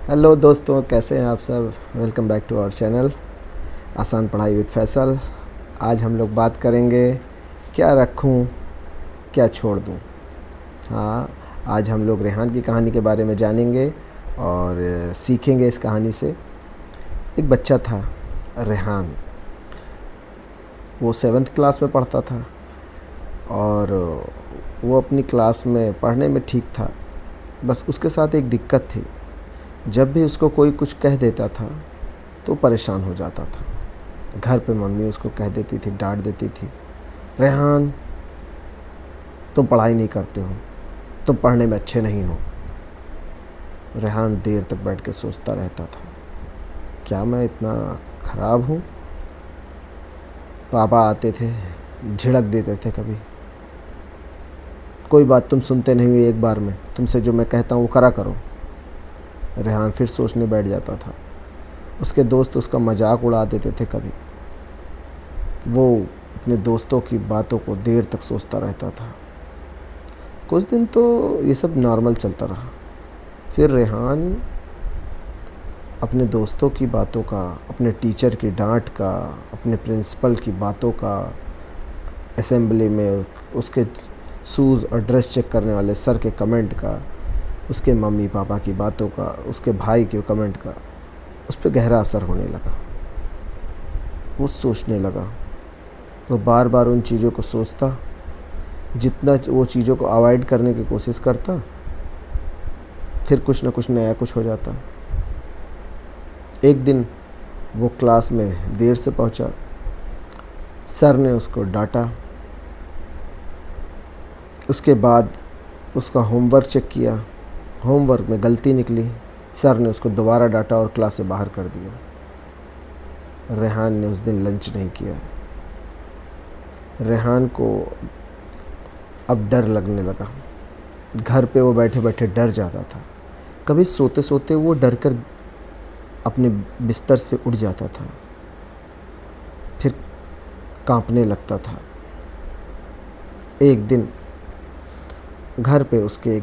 Hello दोस्तों, कैसे हैं आप सब। Welcome back to our channel आसान पढ़ाई विद फैसल। आज हम लोग बात करेंगे क्या रखूं क्या छोड़ दूं। हाँ, आज हम लोग रेहान की कहानी के बारे में जानेंगे और सीखेंगे इस कहानी से। एक बच्चा था रेहान, वो 7th क्लास में पढ़ता था और वो अपनी क्लास में पढ़ने में ठीक था। बस उसके साथ एक दिक्कत थी, जब भी उसको कोई कुछ कह देता था तो परेशान हो जाता था। घर पे मम्मी उसको कह देती थी, डांट देती थी, रेहान तुम पढ़ाई नहीं करते हो, तुम पढ़ने में अच्छे नहीं हो। रेहान देर तक बैठ के सोचता रहता था, क्या मैं इतना ख़राब हूँ। पापा आते थे, झिड़क देते थे, कभी कोई बात तुम सुनते नहीं हुई, एक बार में तुमसे जो मैं कहता हूँ वो करा करो। रेहान फिर सोचने बैठ जाता था। उसके दोस्त उसका मजाक उड़ा देते थे, कभी वो अपने दोस्तों की बातों को देर तक सोचता रहता था। कुछ दिन तो ये सब नॉर्मल चलता रहा। फिर रेहान अपने दोस्तों की बातों का, अपने टीचर की डांट का, अपने प्रिंसिपल की बातों का, असेंबली में उसके शूज़ और ड्रेस चेक करने वाले सर के कमेंट का, उसके मम्मी पापा की बातों का, उसके भाई के कमेंट का, उस पर गहरा असर होने लगा। वो सोचने लगा, वो बार बार उन चीज़ों को सोचता। जितना वो चीज़ों को अवॉइड करने की कोशिश करता, फिर कुछ ना कुछ नया कुछ हो जाता। एक दिन वो क्लास में देर से पहुंचा। सर ने उसको डांटा। उसके बाद उसका होमवर्क चेक किया, होमवर्क में गलती निकली। सर ने उसको दोबारा डांटा और क्लास से बाहर कर दिया। रेहान ने उस दिन लंच नहीं किया। रेहान को अब डर लगने लगा। घर पे वो बैठे बैठे डर जाता था। कभी सोते सोते वो डर कर अपने बिस्तर से उठ जाता था, फिर कांपने लगता था। एक दिन घर पे उसके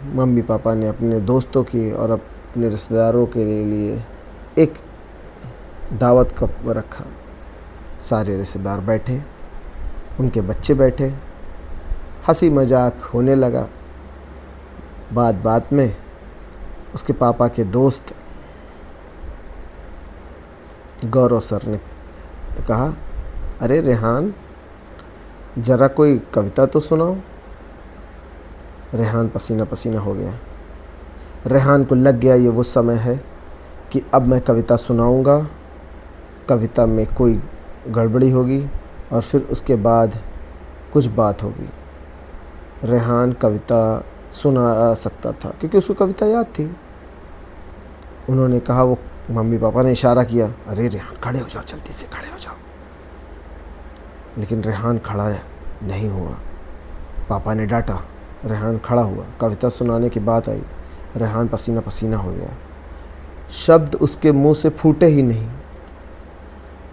मम्मी पापा ने अपने दोस्तों की और अपने रिश्तेदारों के लिए एक दावत का रखा। सारे रिश्तेदार बैठे, उनके बच्चे बैठे, हंसी मजाक होने लगा। बात बात में उसके पापा के दोस्त गौरव सर ने कहा, अरे रेहान, ज़रा कोई कविता तो सुनाओ। रेहान पसीना पसीना हो गया। रेहान को लग गया ये वो समय है कि अब मैं कविता सुनाऊंगा, कविता में कोई गड़बड़ी होगी और फिर उसके बाद कुछ बात होगी। रेहान कविता सुना सकता था क्योंकि उसको कविता याद थी। उन्होंने कहा, वो मम्मी पापा ने इशारा किया, अरे रेहान खड़े हो जाओ, जल्दी से खड़े हो जाओ। लेकिन रेहान खड़ा नहीं हुआ। पापा ने डांटा, रेहान खड़ा हुआ। कविता सुनाने की बात आई, रेहान पसीना पसीना हो गया। शब्द उसके मुंह से फूटे ही नहीं।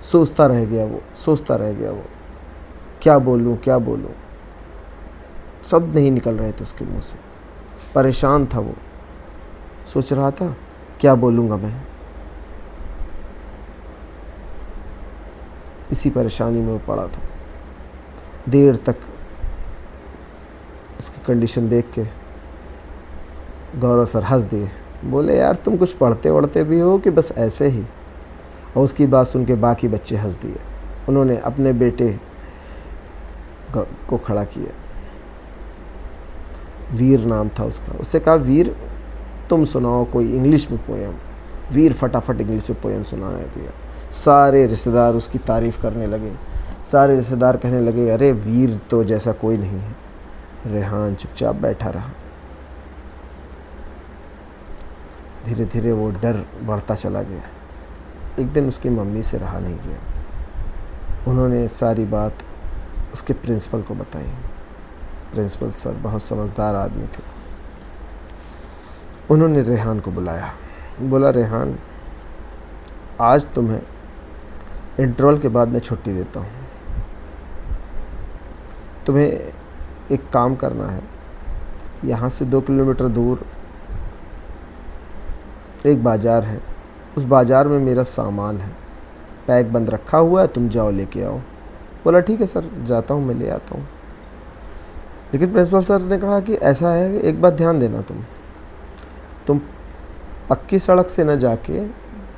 सोचता रह गया वो, क्या बोलूं क्या बोलूं। शब्द नहीं निकल रहे थे उसके मुंह से। परेशान था वो, सोच रहा था क्या बोलूँगा मैं। इसी परेशानी में वो पड़ा था। देर तक उसकी कंडीशन देख के गौरव सर हंस दिए, बोले, यार तुम कुछ पढ़ते वढ़ते भी हो कि बस ऐसे ही। और उसकी बात सुन के बाकी बच्चे हंस दिए। उन्होंने अपने बेटे को खड़ा किया। वीर नाम था उसका। उससे कहा, वीर तुम सुनाओ कोई इंग्लिश में पोएम। वीर फटाफट इंग्लिश में पोएम सुनाने दिया। सारे रिश्तेदार उसकी तारीफ़ करने लगे। सारे रिश्तेदार कहने लगे, अरे वीर तो जैसा कोई नहीं है। रेहान चुपचाप बैठा रहा। धीरे धीरे वो डर बढ़ता चला गया। एक दिन उसकी मम्मी से रहा नहीं गया। उन्होंने सारी बात उसके प्रिंसिपल को बताई। प्रिंसिपल सर बहुत समझदार आदमी थे। उन्होंने रेहान को बुलाया। बोला, रेहान, आज तुम्हें इंटरवल के बाद मैं छुट्टी देता हूँ। तुम्हें एक काम करना है। यहाँ से 2 किलोमीटर दूर एक बाज़ार है, उस बाज़ार में मेरा सामान है, पैक बंद रखा हुआ है, तुम जाओ लेके आओ। बोला ठीक है सर, जाता हूँ, मैं ले आता हूँ। लेकिन प्रिंसिपल सर ने कहा कि ऐसा है, एक बात ध्यान देना, तुम पक्की सड़क से न जाके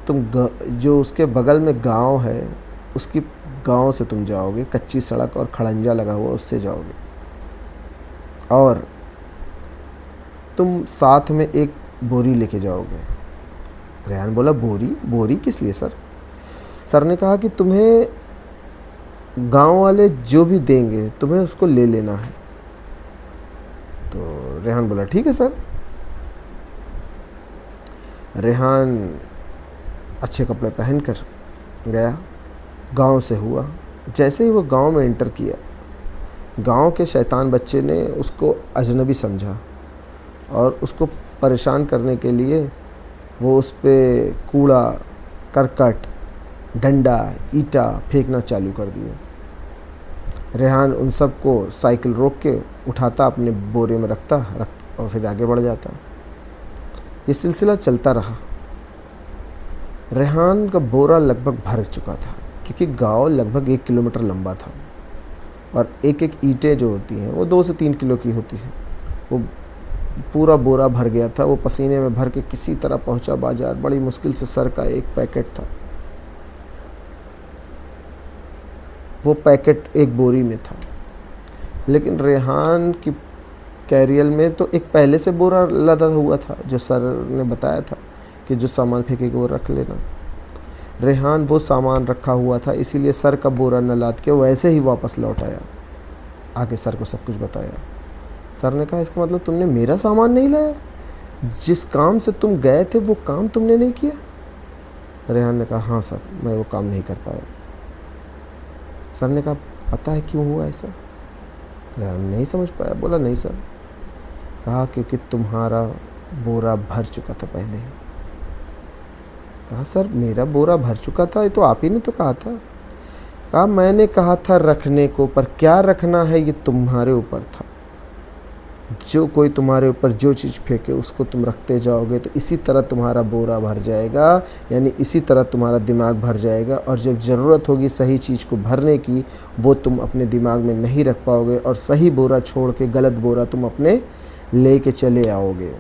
जो उसके बगल में गांव है उसकी गांव से तुम जाओगे, कच्ची सड़क और खड़ंजा लगा हुआ उससे जाओगे, और तुम साथ में एक बोरी लेके जाओगे। रेहान बोला बोरी किस लिए सर? सर ने कहा कि तुम्हें गांव वाले जो भी देंगे तुम्हें उसको ले लेना है। तो रेहान बोला ठीक है सर। रेहान अच्छे कपड़े पहनकर गया, गांव से हुआ। जैसे ही वो गांव में एंटर किया, गांव के शैतान बच्चे ने उसको अजनबी समझा और उसको परेशान करने के लिए वो उस पे कूड़ा, करकट, डंडा, ईंटा फेंकना चालू कर दिए। रेहान उन सब को साइकिल रोक के उठाता, अपने बोरे में रखता और फिर आगे बढ़ जाता। ये सिलसिला चलता रहा। रेहान का बोरा लगभग भर चुका था, क्योंकि गांव लगभग 1 किलोमीटर लंबा था और एक एक ईंटें जो होती हैं वो 2 से 3 किलो की होती हैं। वो पूरा बोरा भर गया था। वो पसीने में भर के किसी तरह पहुंचा बाजार। बड़ी मुश्किल से सर का एक पैकेट था, वो पैकेट एक बोरी में था। लेकिन रेहान की कैरियर में तो एक पहले से बोरा लदा हुआ था, जो सर ने बताया था कि जो सामान फेंकेगा वो रख लेना। रेहान वो सामान रखा हुआ था, इसीलिए सर का बोरा न लाद के वैसे ही वापस लौट आया। आके सर को सब कुछ बताया। सर ने कहा इसका मतलब तुमने मेरा सामान नहीं लाया? जिस काम से तुम गए थे वो काम तुमने नहीं किया? रेहान ने कहा हाँ सर, मैं वो काम नहीं कर पाया। सर ने कहा पता है क्यों हुआ ऐसा? रेहान नहीं समझ पाया। बोला नहीं सर। कहा क्योंकि तुम्हारा बोरा भर चुका था पहले ही। कहा सर मेरा बोरा भर चुका था, ये तो आप ही ने तो कहा था। कहा मैंने कहा था रखने को, पर क्या रखना है ये तुम्हारे ऊपर था। जो कोई तुम्हारे ऊपर जो चीज़ फेंके उसको तुम रखते जाओगे तो इसी तरह तुम्हारा बोरा भर जाएगा, यानी इसी तरह तुम्हारा दिमाग भर जाएगा। और जब ज़रूरत होगी सही चीज़ को भरने की, वो तुम अपने दिमाग में नहीं रख पाओगे और सही बोरा छोड़ के गलत बोरा तुम अपने ले के चले आओगे।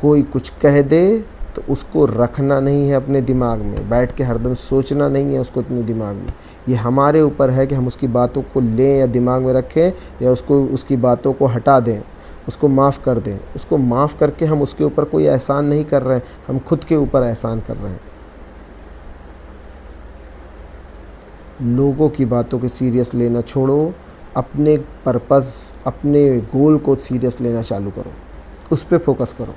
कोई कुछ कह दे तो उसको रखना नहीं है अपने दिमाग में, बैठ के हरदम सोचना नहीं है उसको अपने दिमाग में। ये हमारे ऊपर है कि हम उसकी बातों को लें या दिमाग में रखें, या उसकी बातों को हटा दें, उसको माफ़ कर दें। उसको माफ़ करके हम उसके ऊपर कोई एहसान नहीं कर रहे हैं, हम खुद के ऊपर एहसान कर रहे हैं। लोगों की बातों को सीरियस लेना छोड़ो, अपने पर्पज़, अपने गोल को सीरियस लेना चालू करो, उस पर फोकस करो,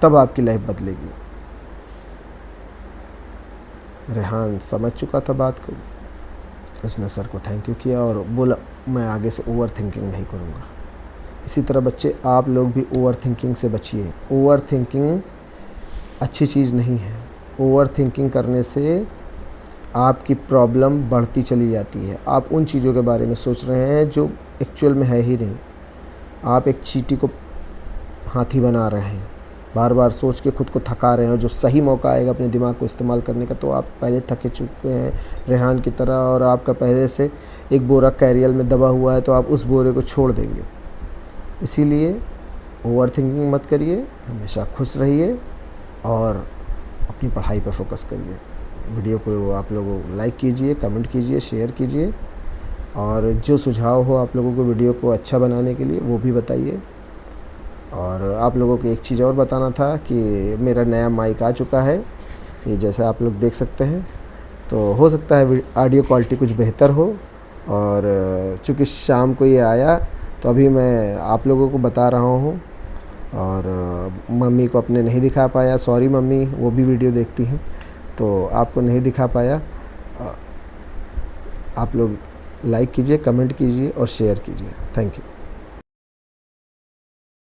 तब आपकी लाइफ बदलेगी। रेहान समझ चुका था बात को। उसने सर को थैंक यू किया और बोला मैं आगे से ओवर थिंकिंग नहीं करूँगा। इसी तरह बच्चे आप लोग भी ओवर थिंकिंग से बचिए। ओवर थिंकिंग अच्छी चीज़ नहीं है। ओवर थिंकिंग करने से आपकी प्रॉब्लम बढ़ती चली जाती है। आप उन चीज़ों के बारे में सोच रहे हैं जो एक्चुअल में है ही नहीं। आप एक चींटी को हाथी बना रहे हैं, बार बार सोच के खुद को थका रहे हैं। जो सही मौका आएगा अपने दिमाग को इस्तेमाल करने का तो आप पहले थके चुके हैं रेहान की तरह, और आपका पहले से एक बोरा कैरियर में दबा हुआ है तो आप उस बोरे को छोड़ देंगे। इसीलिए ओवर थिंकिंग मत करिए, हमेशा खुश रहिए और अपनी पढ़ाई पर फोकस करिए। वीडियो को आप लोगों लाइक कीजिए, कमेंट कीजिए, शेयर कीजिए, और जो सुझाव हो आप लोगों को वीडियो को अच्छा बनाने के लिए वो भी बताइए। और आप लोगों को एक चीज़ और बताना था कि मेरा नया माइक आ चुका है, ये जैसा आप लोग देख सकते हैं। तो हो सकता है ऑडियो क्वालिटी कुछ बेहतर हो, और चूँकि शाम को ये आया तो अभी मैं आप लोगों को बता रहा हूँ, और मम्मी को अपने नहीं दिखा पाया। सॉरी मम्मी, वो भी वीडियो देखती हैं तो आपको नहीं दिखा पाया। आप लोग लाइक कीजिए, कमेंट कीजिए और शेयर कीजिए। Thank you.